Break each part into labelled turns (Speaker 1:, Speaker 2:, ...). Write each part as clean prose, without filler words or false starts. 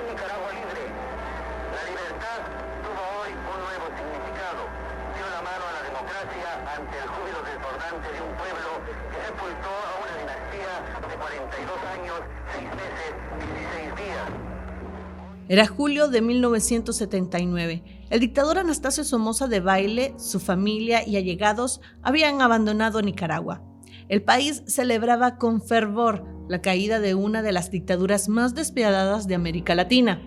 Speaker 1: un Nicaragua libre. La libertad tuvo hoy un nuevo significado. Dio la mano a la democracia ante el júbilo desbordante de un pueblo que sepultó a una dinastía de 42 años, 6 meses, 16 días.
Speaker 2: Era julio de 1979. El dictador Anastasio Somoza Debayle, su familia y allegados habían abandonado Nicaragua. El país celebraba con fervor la caída de una de las dictaduras más despiadadas de América Latina.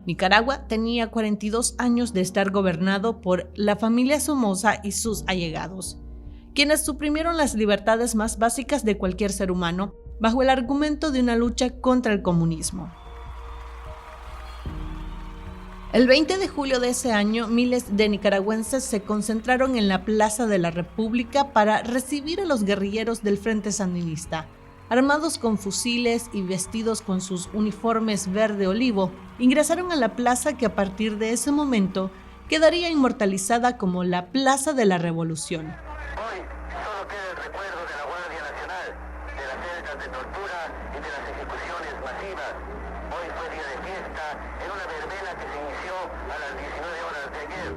Speaker 2: Nicaragua tenía 42 años de estar gobernado por la familia Somoza y sus allegados, quienes suprimieron las libertades más básicas de cualquier ser humano bajo el argumento de una lucha contra el comunismo. El 20 de julio de ese año, miles de nicaragüenses se concentraron en la Plaza de la República para recibir a los guerrilleros del Frente Sandinista. Armados con fusiles y vestidos con sus uniformes verde olivo, ingresaron a la plaza que a partir de ese momento quedaría inmortalizada como la Plaza de la Revolución.
Speaker 1: Hoy solo queda el recuerdo de la Guardia Nacional, de las celdas de tortura y de las ejecuciones masivas. Hoy fue día de fiesta en una verbena que se inició a las 19 horas de ayer.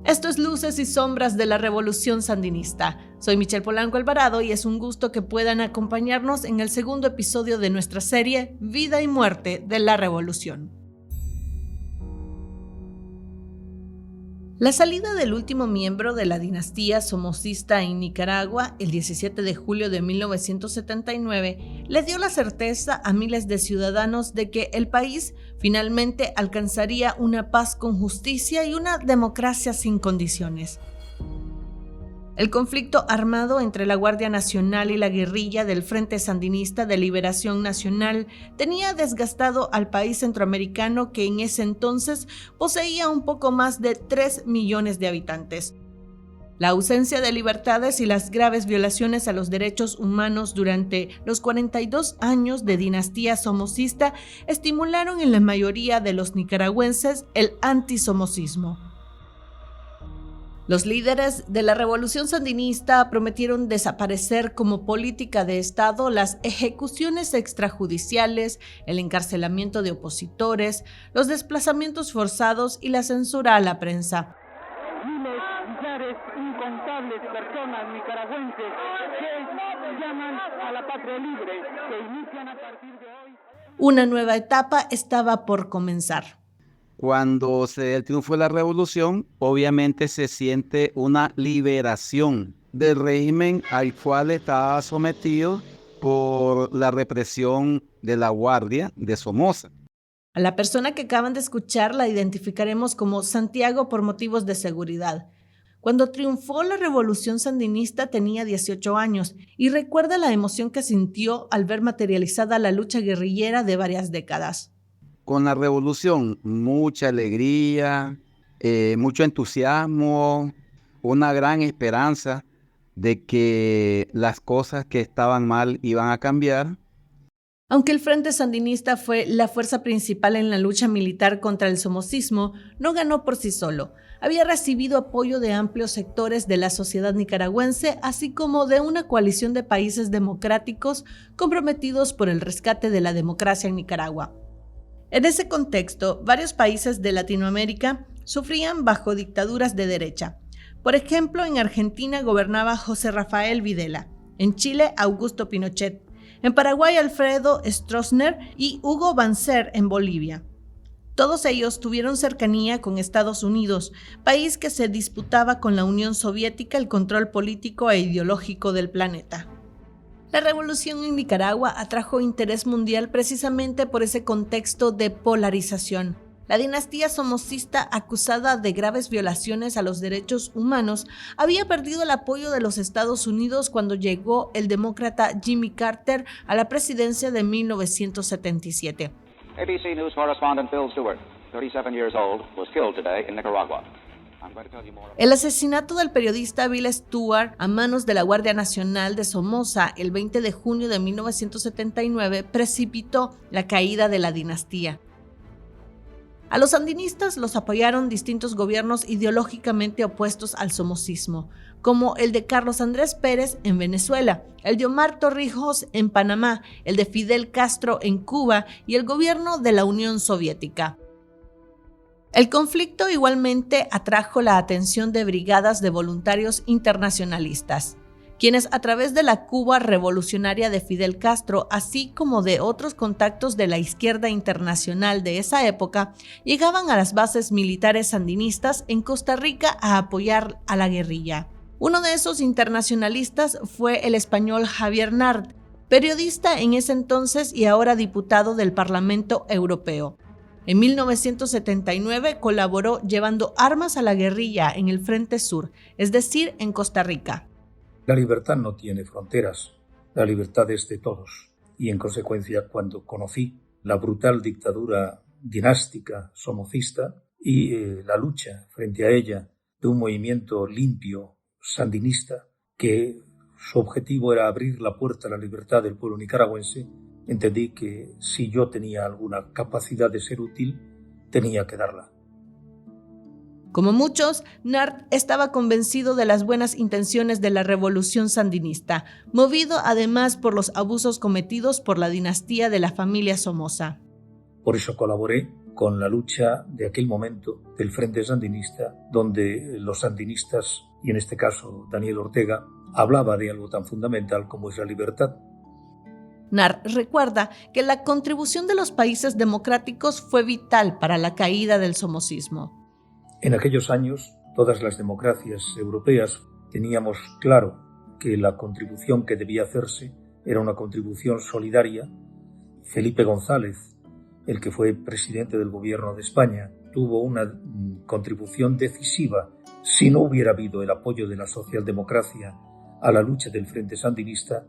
Speaker 2: Esto es Luces y Sombras de la Revolución Sandinista. Soy Michelle Polanco Alvarado y es un gusto que puedan acompañarnos en el segundo episodio de nuestra serie Vida y Muerte de la Revolución. La salida del último miembro de la dinastía somocista en Nicaragua, el 17 de julio de 1979, le dio la certeza a miles de ciudadanos de que el país finalmente alcanzaría una paz con justicia y una democracia sin condiciones. El conflicto armado entre la Guardia Nacional y la guerrilla del Frente Sandinista de Liberación Nacional tenía desgastado al país centroamericano que en ese entonces poseía un poco más de 3 millones de habitantes. La ausencia de libertades y las graves violaciones a los derechos humanos durante los 42 años de dinastía somocista estimularon en la mayoría de los nicaragüenses el antisomocismo. Los líderes de la revolución sandinista prometieron desaparecer como política de Estado las ejecuciones extrajudiciales, el encarcelamiento de opositores, los desplazamientos forzados y la censura a la prensa.
Speaker 3: Miles, millares, incontables personas nicaragüenses que llaman a la patria libre, que inician a partir de hoy.
Speaker 2: Una nueva etapa estaba por comenzar.
Speaker 4: Cuando se da el triunfo de la revolución, obviamente se siente una liberación del régimen al cual estaba sometido por la represión de la Guardia de Somoza.
Speaker 2: A la persona que acaban de escuchar la identificaremos como Santiago por motivos de seguridad. Cuando triunfó la revolución sandinista tenía 18 años y recuerda la emoción que sintió al ver materializada la lucha guerrillera de varias décadas.
Speaker 4: Con la revolución, mucha alegría, mucho entusiasmo, una gran esperanza de que las cosas que estaban mal iban a cambiar.
Speaker 2: Aunque el Frente Sandinista fue la fuerza principal en la lucha militar contra el somocismo, no ganó por sí solo. Había recibido apoyo de amplios sectores de la sociedad nicaragüense, así como de una coalición de países democráticos comprometidos por el rescate de la democracia en Nicaragua. En ese contexto, varios países de Latinoamérica sufrían bajo dictaduras de derecha. Por ejemplo, en Argentina gobernaba José Rafael Videla, en Chile Augusto Pinochet, en Paraguay Alfredo Stroessner y Hugo Banzer en Bolivia. Todos ellos tuvieron cercanía con Estados Unidos, país que se disputaba con la Unión Soviética el control político e ideológico del planeta. La revolución en Nicaragua atrajo interés mundial precisamente por ese contexto de polarización. La dinastía somocista, acusada de graves violaciones a los derechos humanos, había perdido el apoyo de los Estados Unidos cuando llegó el demócrata Jimmy Carter a la presidencia de 1977.
Speaker 5: ABC News correspondent Phil Stewart, 37 years old, was killed today in Nicaragua.
Speaker 2: El asesinato del periodista Bill Stewart a manos de la Guardia Nacional de Somoza el 20 de junio de 1979 precipitó la caída de la dinastía. A los sandinistas los apoyaron distintos gobiernos ideológicamente opuestos al somocismo, como el de Carlos Andrés Pérez en Venezuela, el de Omar Torrijos en Panamá, el de Fidel Castro en Cuba y el gobierno de la Unión Soviética. El conflicto igualmente atrajo la atención de brigadas de voluntarios internacionalistas, quienes a través de la Cuba revolucionaria de Fidel Castro, así como de otros contactos de la izquierda internacional de esa época, llegaban a las bases militares sandinistas en Costa Rica a apoyar a la guerrilla. Uno de esos internacionalistas fue el español Javier Nart, periodista en ese entonces y ahora diputado del Parlamento Europeo. En 1979 colaboró llevando armas a la guerrilla en el Frente Sur, es decir, en Costa Rica.
Speaker 6: La libertad no tiene fronteras, la libertad es de todos. Y en consecuencia, cuando conocí la brutal dictadura dinástica somocista y la lucha frente a ella de un movimiento limpio sandinista que su objetivo era abrir la puerta a la libertad del pueblo nicaragüense, entendí que si yo tenía alguna capacidad de ser útil, tenía que darla.
Speaker 2: Como muchos, Nart estaba convencido de las buenas intenciones de la revolución sandinista, movido además por los abusos cometidos por la dinastía de la familia Somoza.
Speaker 6: Por eso colaboré con la lucha de aquel momento del Frente Sandinista, donde los sandinistas, y en este caso Daniel Ortega, hablaba de algo tan fundamental como es la libertad.
Speaker 2: Nart recuerda que la contribución de los países democráticos fue vital para la caída del somocismo.
Speaker 6: En aquellos años, todas las democracias europeas teníamos claro que la contribución que debía hacerse era una contribución solidaria. Felipe González, el que fue presidente del gobierno de España, tuvo una contribución decisiva. Si no hubiera habido el apoyo de la socialdemocracia a la lucha del Frente Sandinista,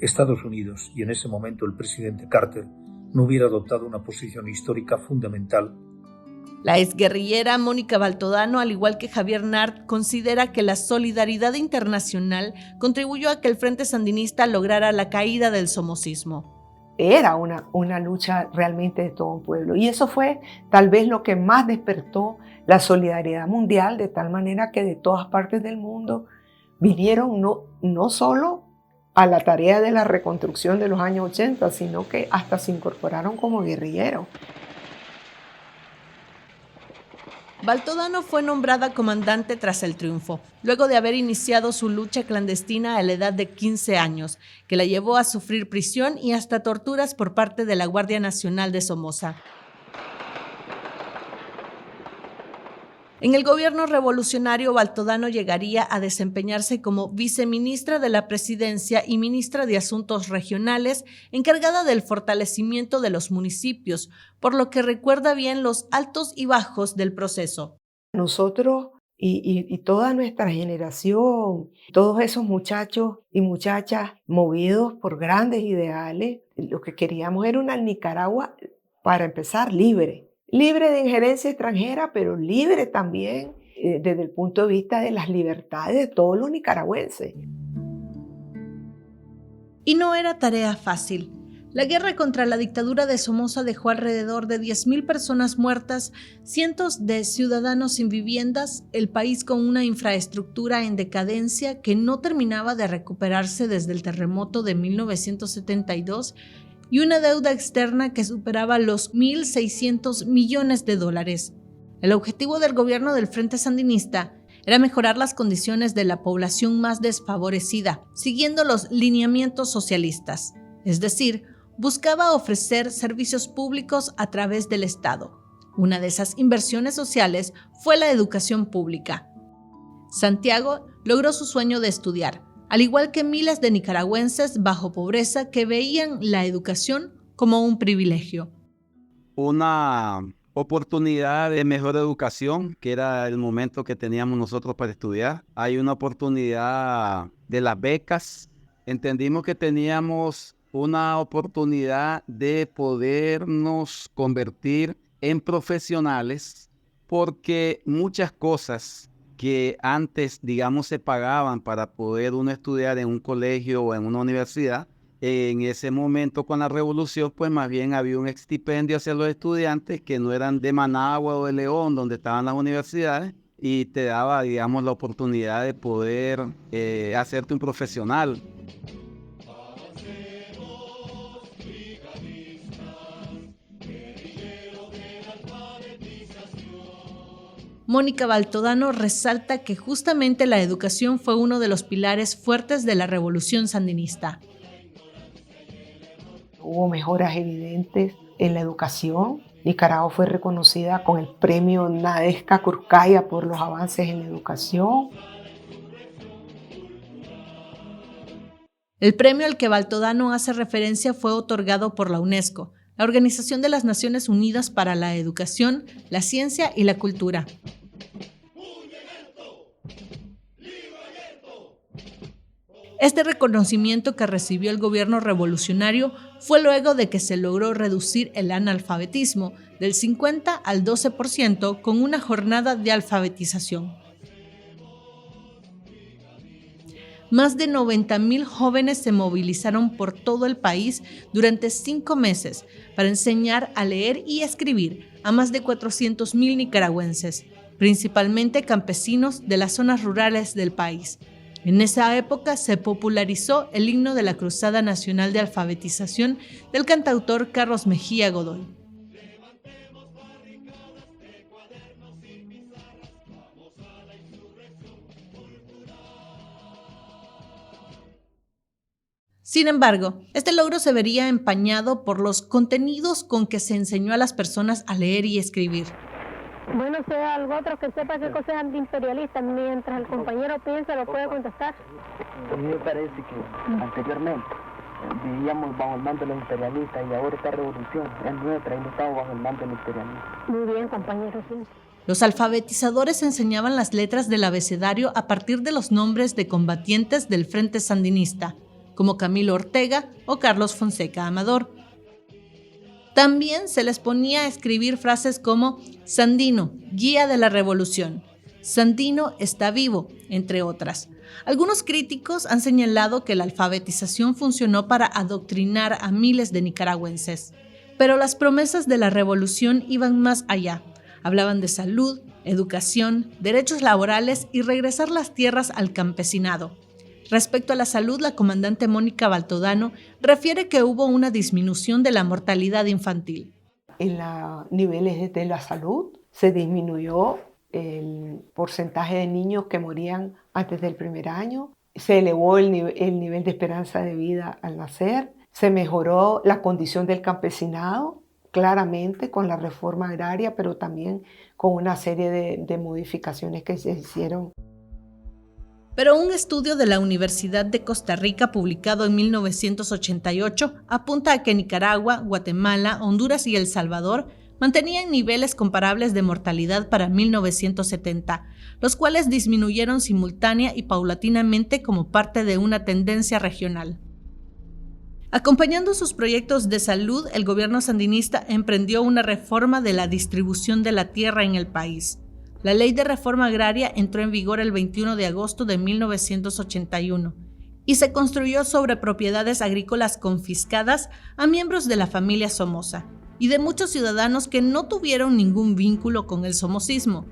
Speaker 6: Estados Unidos y en ese momento el presidente Carter no hubiera adoptado una posición histórica fundamental.
Speaker 2: La exguerrillera Mónica Baltodano, al igual que Javier Nart, considera que la solidaridad internacional contribuyó a que el Frente Sandinista lograra la caída del somocismo.
Speaker 7: Era una lucha realmente de todo un pueblo y eso fue tal vez lo que más despertó la solidaridad mundial, de tal manera que de todas partes del mundo vinieron no solo a la tarea de la reconstrucción de los años 80, sino que hasta se incorporaron como guerrilleros.
Speaker 2: Baltodano fue nombrada comandante tras el triunfo, luego de haber iniciado su lucha clandestina a la edad de 15 años, que la llevó a sufrir prisión y hasta torturas por parte de la Guardia Nacional de Somoza. En el gobierno revolucionario, Baltodano llegaría a desempeñarse como viceministra de la Presidencia y ministra de Asuntos Regionales, encargada del fortalecimiento de los municipios, por lo que recuerda bien los altos y bajos del proceso.
Speaker 7: Nosotros y toda nuestra generación, todos esos muchachos y muchachas movidos por grandes ideales, lo que queríamos era una Nicaragua, para empezar, libre de injerencia extranjera, pero libre también desde el punto de vista de las libertades de todos los nicaragüenses.
Speaker 2: Y no era tarea fácil. La guerra contra la dictadura de Somoza dejó alrededor de 10,000 personas muertas, cientos de ciudadanos sin viviendas, el país con una infraestructura en decadencia que no terminaba de recuperarse desde el terremoto de 1972 y una deuda externa que superaba los $1,600 millones. El objetivo del gobierno del Frente Sandinista era mejorar las condiciones de la población más desfavorecida, siguiendo los lineamientos socialistas, es decir, buscaba ofrecer servicios públicos a través del Estado. Una de esas inversiones sociales fue la educación pública. Santiago logró su sueño de estudiar, al igual que miles de nicaragüenses bajo pobreza que veían la educación como un privilegio.
Speaker 4: Una oportunidad de mejor educación, que era el momento que teníamos nosotros para estudiar. Hay una oportunidad de las becas. Entendimos que teníamos una oportunidad de podernos convertir en profesionales, porque muchas cosas que antes, digamos, se pagaban para poder uno estudiar en un colegio o en una universidad, En ese momento con la revolución, pues más bien había un estipendio hacia los estudiantes que no eran de Managua o de León, donde estaban las universidades, y te daba, digamos, la oportunidad de poder hacerte un profesional.
Speaker 2: Mónica Baltodano resalta que justamente la educación fue uno de los pilares fuertes de la revolución sandinista.
Speaker 7: Hubo mejoras evidentes en la educación. Nicaragua fue reconocida con el premio Nadezhda Kurkaya por los avances en la educación.
Speaker 2: El premio al que Baltodano hace referencia fue otorgado por la UNESCO, la Organización de las Naciones Unidas para la Educación, la Ciencia y la Cultura. Este reconocimiento que recibió el gobierno revolucionario fue luego de que se logró reducir el analfabetismo del 50 al 12% con una jornada de alfabetización. Más de 90,000 jóvenes se movilizaron por todo el país durante 5 meses para enseñar a leer y escribir a más de 400,000 nicaragüenses, principalmente campesinos de las zonas rurales del país. En esa época se popularizó el himno de la Cruzada Nacional de Alfabetización del cantautor Carlos Mejía Godoy. Sin embargo, este logro se vería empañado por los contenidos con que se enseñó a las personas a leer y escribir.
Speaker 8: Bueno, sea algo otro que sepa qué cosa es antiimperialista. Mientras el compañero piensa, lo puede contestar.
Speaker 9: A mí me parece que anteriormente vivíamos bajo el mando de los imperialistas y ahora esta revolución es nuestra y no estamos bajo el mando del imperialismo.
Speaker 8: Muy bien, compañero, sí.
Speaker 2: Los alfabetizadores enseñaban las letras del abecedario a partir de los nombres de combatientes del Frente Sandinista, como Camilo Ortega o Carlos Fonseca Amador. También se les ponía a escribir frases como Sandino, guía de la revolución, Sandino está vivo, entre otras. Algunos críticos han señalado que la alfabetización funcionó para adoctrinar a miles de nicaragüenses. Pero las promesas de la revolución iban más allá. Hablaban de salud, educación, derechos laborales y regresar las tierras al campesinado. Respecto a la salud, la comandante Mónica Baltodano refiere que hubo una disminución de la mortalidad infantil.
Speaker 7: En los niveles de la salud se disminuyó el porcentaje de niños que morían antes del primer año, se elevó el nivel de esperanza de vida al nacer, se mejoró la condición del campesinado, claramente con la reforma agraria, pero también con una serie de modificaciones que se hicieron.
Speaker 2: Pero un estudio de la Universidad de Costa Rica publicado en 1988 apunta a que Nicaragua, Guatemala, Honduras y El Salvador mantenían niveles comparables de mortalidad para 1970, los cuales disminuyeron simultánea y paulatinamente como parte de una tendencia regional. Acompañando sus proyectos de salud, el gobierno sandinista emprendió una reforma de la distribución de la tierra en el país. La Ley de Reforma Agraria entró en vigor el 21 de agosto de 1981 y se construyó sobre propiedades agrícolas confiscadas a miembros de la familia Somoza y de muchos ciudadanos que no tuvieron ningún vínculo con el somocismo.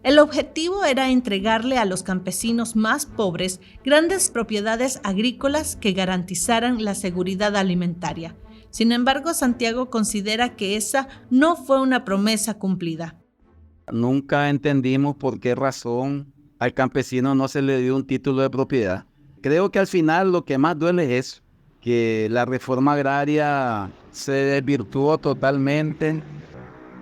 Speaker 2: El objetivo era entregarle a los campesinos más pobres grandes propiedades agrícolas que garantizaran la seguridad alimentaria. Sin embargo, Santiago considera que esa no fue una promesa cumplida.
Speaker 4: Nunca entendimos por qué razón al campesino no se le dio un título de propiedad. Creo que al final lo que más duele es eso, que la reforma agraria se desvirtuó totalmente.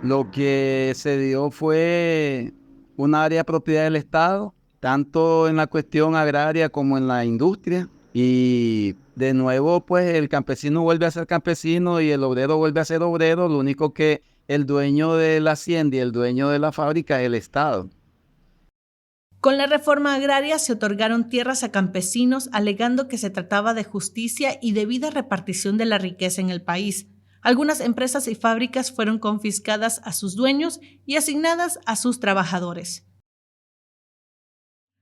Speaker 4: Lo que se dio fue un área de propiedad del Estado, tanto en la cuestión agraria como en la industria. Y de nuevo, pues el campesino vuelve a ser campesino y el obrero vuelve a ser obrero. Lo único que el dueño de la hacienda y el dueño de la fábrica es el Estado.
Speaker 2: Con la reforma agraria se otorgaron tierras a campesinos alegando que se trataba de justicia y debida repartición de la riqueza en el país. Algunas empresas y fábricas fueron confiscadas a sus dueños y asignadas a sus trabajadores.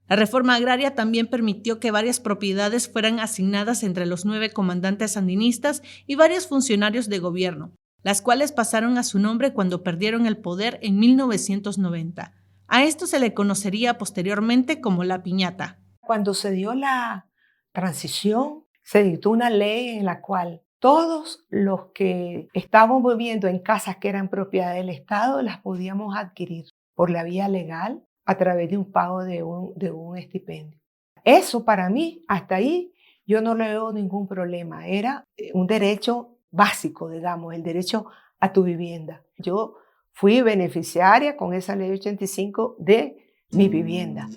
Speaker 2: La reforma agraria también permitió que varias propiedades fueran asignadas entre los 9 comandantes sandinistas y varios funcionarios de gobierno, las cuales pasaron a su nombre cuando perdieron el poder en 1990. A esto se le conocería posteriormente como la piñata.
Speaker 7: Cuando se dio la transición, se dictó una ley en la cual todos los que estábamos viviendo en casas que eran propiedad del Estado las podíamos adquirir por la vía legal a través de un pago de un estipendio. Eso para mí, hasta ahí, yo no le veo ningún problema. Era un derecho básico, digamos, el derecho a tu vivienda. Yo fui beneficiaria con esa ley 85 de mi vivienda.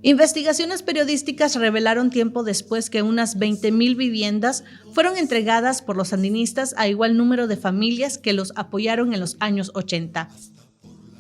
Speaker 2: Investigaciones periodísticas revelaron tiempo después que unas 20,000 viviendas fueron entregadas por los sandinistas a igual número de familias que los apoyaron en los años 80.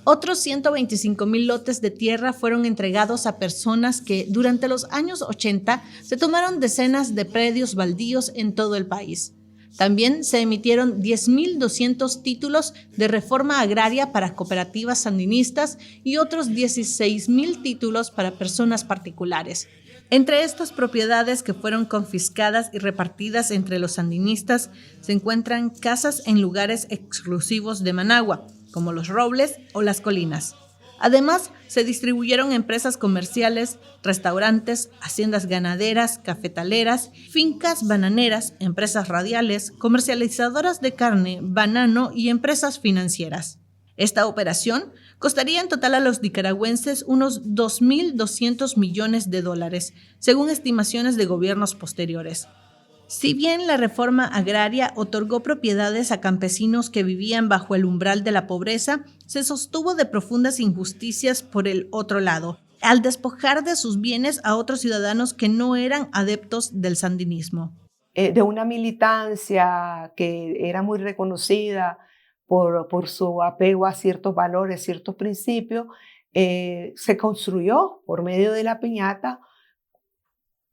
Speaker 2: Otros 125,000 lotes de tierra fueron entregados a personas que durante los años 80 se tomaron decenas de predios baldíos en todo el país. También se emitieron 10,200 títulos de reforma agraria para cooperativas sandinistas y otros 16,000 títulos para personas particulares. Entre estas propiedades que fueron confiscadas y repartidas entre los sandinistas se encuentran casas en lugares exclusivos de Managua, como Los Robles o Las Colinas. Además, se distribuyeron empresas comerciales, restaurantes, haciendas ganaderas, cafetaleras, fincas bananeras, empresas radiales, comercializadoras de carne, banano y empresas financieras. Esta operación costaría en total a los nicaragüenses unos 2.200 millones de dólares, según estimaciones de gobiernos posteriores. Si bien la reforma agraria otorgó propiedades a campesinos que vivían bajo el umbral de la pobreza, se sostuvo de profundas injusticias por el otro lado, al despojar de sus bienes a otros ciudadanos que no eran adeptos del sandinismo.
Speaker 7: De una militancia que era muy reconocida por su apego a ciertos valores, ciertos principios, se construyó por medio de la piñata,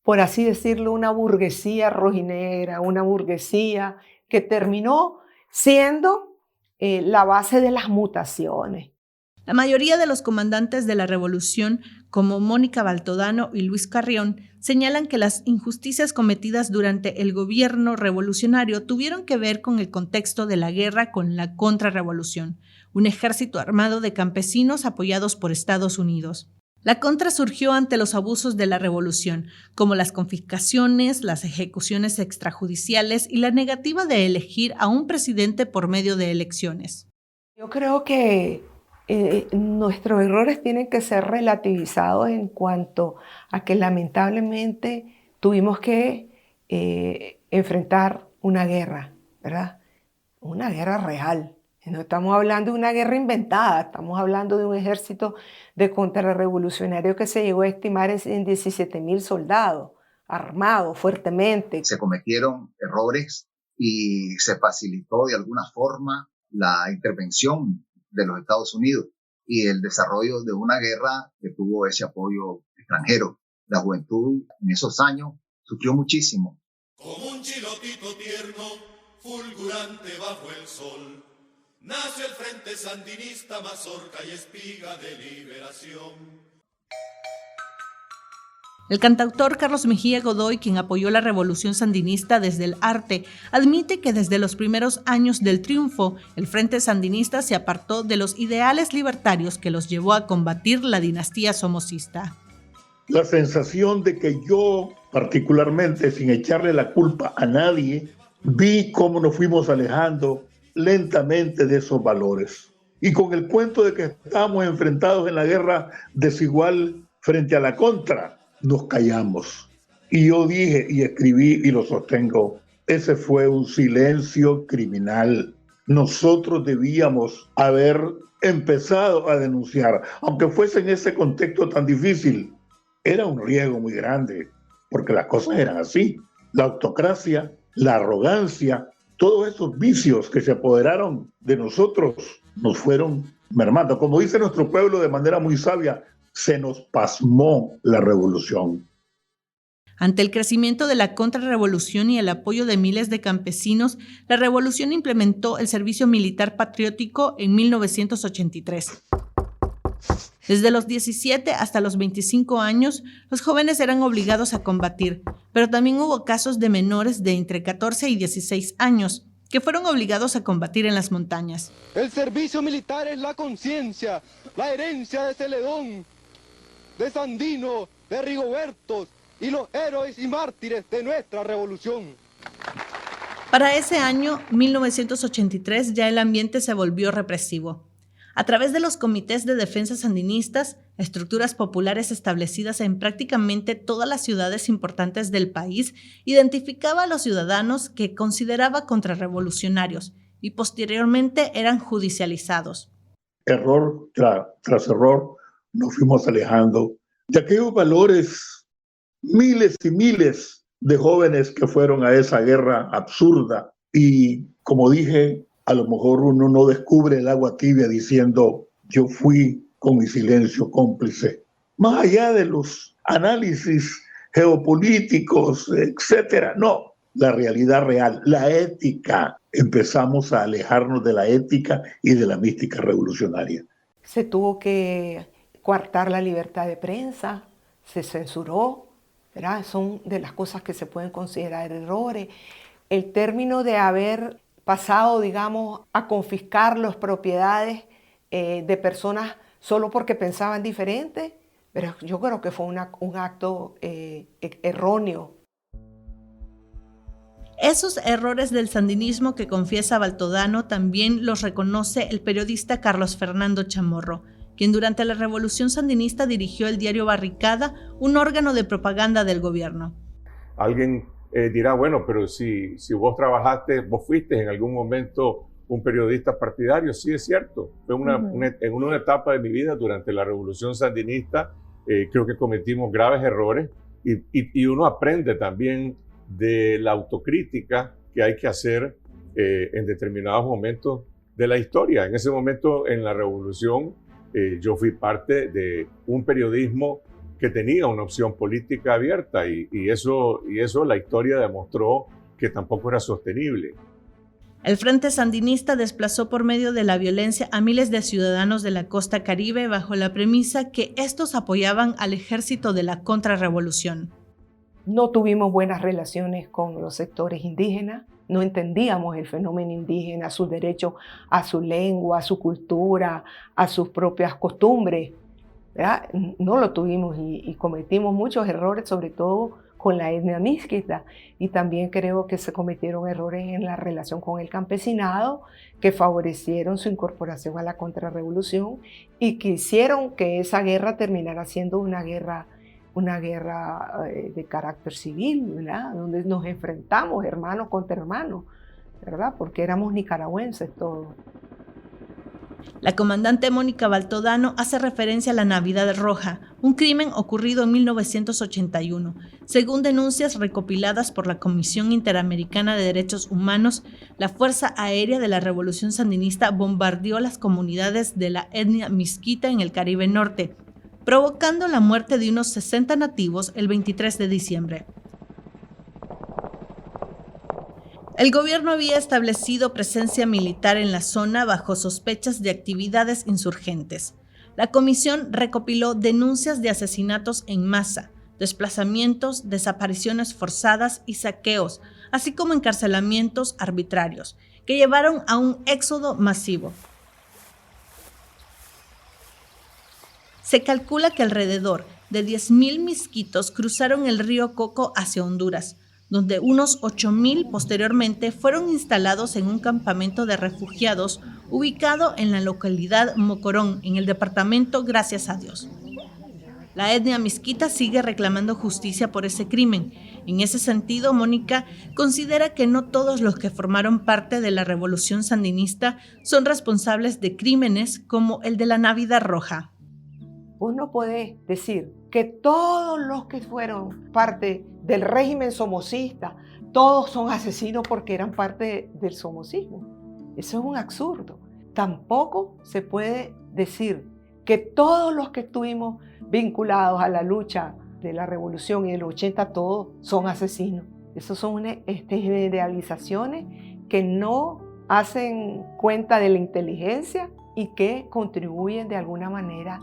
Speaker 7: por así decirlo, una burguesía rojinegra, una burguesía que terminó siendo la base de las mutaciones.
Speaker 2: La mayoría de los comandantes de la revolución, como Mónica Baltodano y Luis Carrión, señalan que las injusticias cometidas durante el gobierno revolucionario tuvieron que ver con el contexto de la guerra con la contrarrevolución, un ejército armado de campesinos apoyados por Estados Unidos. La contra surgió ante los abusos de la revolución, como las confiscaciones, las ejecuciones extrajudiciales y la negativa de elegir a un presidente por medio de elecciones.
Speaker 7: Yo creo que nuestros errores tienen que ser relativizados en cuanto a que lamentablemente tuvimos que enfrentar una guerra, ¿verdad? Una guerra real. No estamos hablando de una guerra inventada, estamos hablando de un ejército de contrarrevolucionarios que se llegó a estimar en 17,000 soldados, armados fuertemente.
Speaker 10: Se cometieron errores y se facilitó de alguna forma la intervención de los Estados Unidos y el desarrollo de una guerra que tuvo ese apoyo extranjero. La juventud en esos años sufrió muchísimo.
Speaker 11: Como un chilotito tierno, fulgurante bajo el sol, nació el Frente Sandinista, mazorca y espiga de liberación.
Speaker 2: El cantautor Carlos Mejía Godoy, quien apoyó la revolución sandinista desde el arte, admite que desde los primeros años del triunfo, el Frente Sandinista se apartó de los ideales libertarios que los llevó a combatir la dinastía somocista.
Speaker 12: La sensación de que yo, particularmente, sin echarle la culpa a nadie, vi cómo nos fuimos alejando lentamente de esos valores. Y con el cuento de que estábamos enfrentados en la guerra desigual frente a la contra, nos callamos. Y yo dije y escribí y lo sostengo, ese fue un silencio criminal. Nosotros debíamos haber empezado a denunciar, aunque fuese en ese contexto tan difícil. Era un riesgo muy grande, porque las cosas eran así. La autocracia, la arrogancia, todos esos vicios que se apoderaron de nosotros nos fueron mermando. Como dice nuestro pueblo de manera muy sabia, se nos pasmó la revolución.
Speaker 2: Ante el crecimiento de la contrarrevolución y el apoyo de miles de campesinos, la revolución implementó el servicio militar patriótico en 1983. Desde los 17 hasta los 25 años, los jóvenes eran obligados a combatir, pero también hubo casos de menores de entre 14 y 16 años que fueron obligados a combatir en las montañas.
Speaker 13: El servicio militar es la conciencia, la herencia de Celedón, de Sandino, de Rigoberto y los héroes y mártires de nuestra revolución.
Speaker 2: Para ese año, 1983, ya el ambiente se volvió represivo. A través de los comités de defensa sandinistas, estructuras populares establecidas en prácticamente todas las ciudades importantes del país, identificaba a los ciudadanos que consideraba contrarrevolucionarios y posteriormente eran judicializados.
Speaker 12: Error tras error nos fuimos alejando de aquellos valores. Miles y miles de jóvenes que fueron a esa guerra absurda y, como dije, a lo mejor uno no descubre el agua tibia diciendo yo fui con mi silencio cómplice. Más allá de los análisis geopolíticos, etcétera, no, la realidad real, la ética. Empezamos a alejarnos de la ética y de la mística revolucionaria.
Speaker 7: Se tuvo que coartar la libertad de prensa, se censuró, ¿verdad? Son de las cosas que se pueden considerar errores. El término de haber pasado, digamos, a confiscar las propiedades de personas solo porque pensaban diferente, pero yo creo que fue un acto erróneo.
Speaker 2: Esos errores del sandinismo que confiesa Baltodano también los reconoce el periodista Carlos Fernando Chamorro, quien durante la Revolución Sandinista dirigió el diario Barricada, un órgano de propaganda del gobierno.
Speaker 14: Alguien dirá, bueno, pero si vos trabajaste, vos fuiste en algún momento un periodista partidario. Sí, es cierto. Fue en una etapa de mi vida durante la Revolución Sandinista, creo que cometimos graves errores y uno aprende también de la autocrítica que hay que hacer en determinados momentos de la historia. En ese momento, en la Revolución, yo fui parte de un periodismo que tenía una opción política abierta y eso la historia demostró que tampoco era sostenible.
Speaker 2: El Frente Sandinista desplazó por medio de la violencia a miles de ciudadanos de la costa caribe bajo la premisa que estos apoyaban al ejército de la contrarrevolución.
Speaker 7: No tuvimos buenas relaciones con los sectores indígenas, no entendíamos el fenómeno indígena, su derecho a su lengua, a su cultura, a sus propias costumbres, ¿verdad? No lo tuvimos y cometimos muchos errores, sobre todo con la etnia misquita, y también creo que se cometieron errores en la relación con el campesinado que favorecieron su incorporación a la contrarrevolución y que hicieron que esa guerra terminara siendo una guerra de carácter civil, ¿verdad? Donde nos enfrentamos hermanos contra hermanos, ¿verdad? Porque éramos nicaragüenses todos.
Speaker 2: La comandante Mónica Baltodano hace referencia a la Navidad Roja, un crimen ocurrido en 1981. Según denuncias recopiladas por la Comisión Interamericana de Derechos Humanos, la Fuerza Aérea de la Revolución Sandinista bombardeó las comunidades de la etnia misquita en el Caribe Norte, provocando la muerte de unos 60 nativos el 23 de diciembre. El gobierno había establecido presencia militar en la zona bajo sospechas de actividades insurgentes. La comisión recopiló denuncias de asesinatos en masa, desplazamientos, desapariciones forzadas y saqueos, así como encarcelamientos arbitrarios, que llevaron a un éxodo masivo. Se calcula que alrededor de 10,000 misquitos cruzaron el río Coco hacia Honduras, donde unos 8,000 posteriormente fueron instalados en un campamento de refugiados ubicado en la localidad Mocorón, en el departamento Gracias a Dios. La etnia misquita sigue reclamando justicia por ese crimen. En ese sentido, Mónica considera que no todos los que formaron parte de la Revolución Sandinista son responsables de crímenes como el de la Navidad Roja.
Speaker 7: Uno puede decir que todos los que fueron parte del régimen somocista, todos son asesinos porque eran parte del somocismo. Eso es un absurdo. Tampoco se puede decir que todos los que estuvimos vinculados a la lucha de la revolución y del 80, todos son asesinos. Esas son generalizaciones que no hacen cuenta de la inteligencia y que contribuyen de alguna manera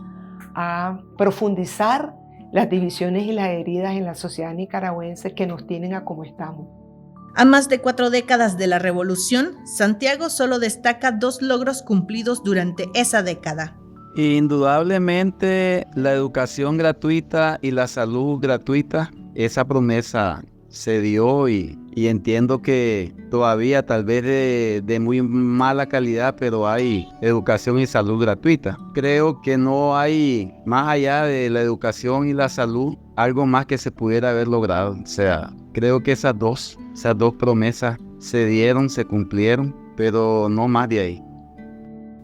Speaker 7: a profundizar las divisiones y las heridas en la sociedad nicaragüense que nos tienen a como estamos.
Speaker 2: A más de 4 décadas de la revolución, Santiago solo destaca 2 logros cumplidos durante esa década.
Speaker 4: Indudablemente la educación gratuita y la salud gratuita, esa promesa se dio y entiendo que todavía tal vez de muy mala calidad, pero hay educación y salud gratuita. Creo que no hay, más allá de la educación y la salud, algo más que se pudiera haber logrado. O sea, creo que esas dos promesas se dieron, se cumplieron, pero no más de ahí.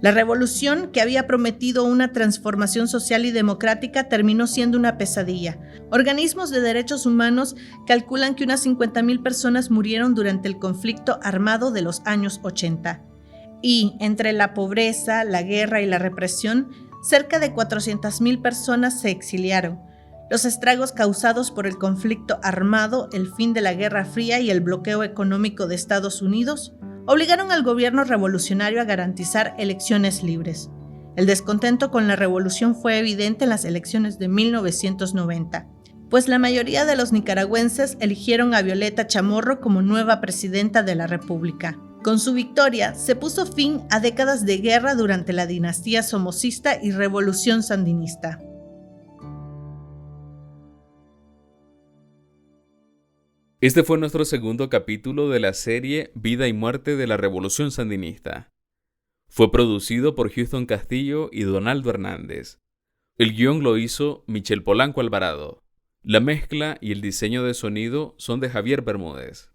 Speaker 2: La revolución, que había prometido una transformación social y democrática, terminó siendo una pesadilla. Organismos de derechos humanos calculan que unas 50,000 personas murieron durante el conflicto armado de los años 80. Y, entre la pobreza, la guerra y la represión, cerca de 400,000 personas se exiliaron. Los estragos causados por el conflicto armado, el fin de la Guerra Fría y el bloqueo económico de Estados Unidos obligaron al gobierno revolucionario a garantizar elecciones libres. El descontento con la revolución fue evidente en las elecciones de 1990, pues la mayoría de los nicaragüenses eligieron a Violeta Chamorro como nueva presidenta de la República. Con su victoria, se puso fin a décadas de guerra durante la dinastía somocista y revolución sandinista.
Speaker 15: Este fue nuestro segundo capítulo de la serie Vida y Muerte de la Revolución Sandinista. Fue producido por Houston Castillo y Donaldo Hernández. El guión lo hizo Michel Polanco Alvarado. La mezcla y el diseño de sonido son de Javier Bermúdez.